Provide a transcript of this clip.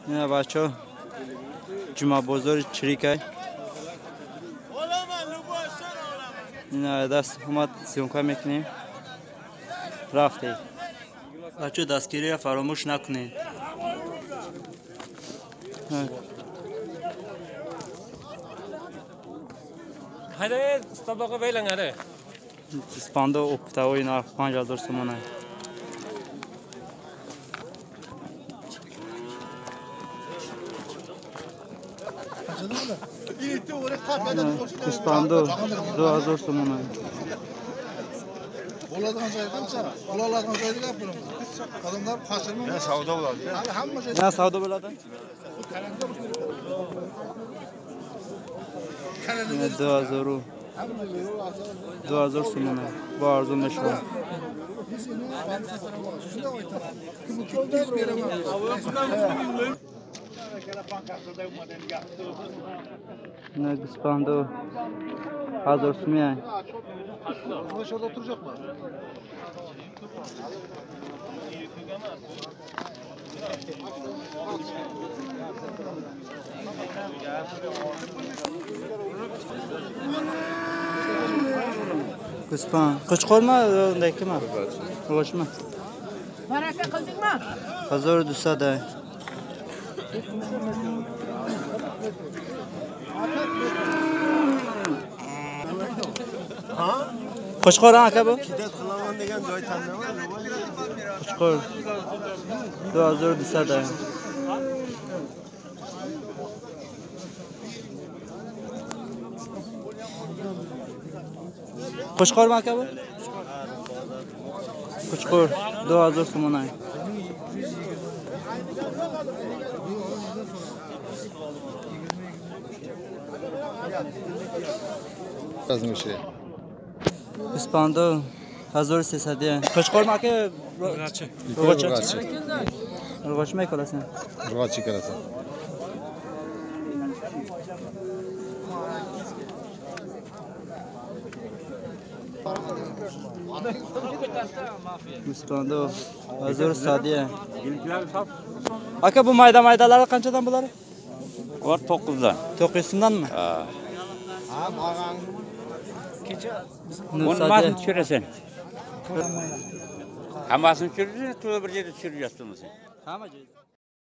نه بچه جمعه بازار چریکای نه دست اومد سیونکا میکنیم رفته بچه دستگیری را فراموش نکنید هذا طبقة بيلن هذا اسپانده اپتاوی نرخ 5000 سمانه اسپانده 2000 سمانه Oladığın şey kança, oladığın şey de yapıyorum. Kadınlar kaçırmıyor. Ne savda bular? نه سودا بلده؟ نه 2000 سمانه با ارزون نشون نه اسپانده 1000 سمانه Aşağıda oturacak mı? Kıspan. Kıçkorma ondaki mi? Ulaşma. Baraka kıldık mı? Hazır düşse de. Kıçkor ha ki bu? Kıçkor. 2000 düşse de. Kıçkor mu ki bu? Kıçkor. 2000 sumuna. Lazım bir şey. İspanda 1300 Kıçkor mu ki? Rıgaçı. Rıgaçı. Rıgaçı mı yakalasın? Rıgaçı karası. İspanda 1300. Aka bu maydalar kaçadan bunlar? Var 9'dan. 900'dan mı? Ha. Nusade. Onu süresen. Hamasını sürürsen, tuğla bir yerde sürüyorsun sen. Tamam.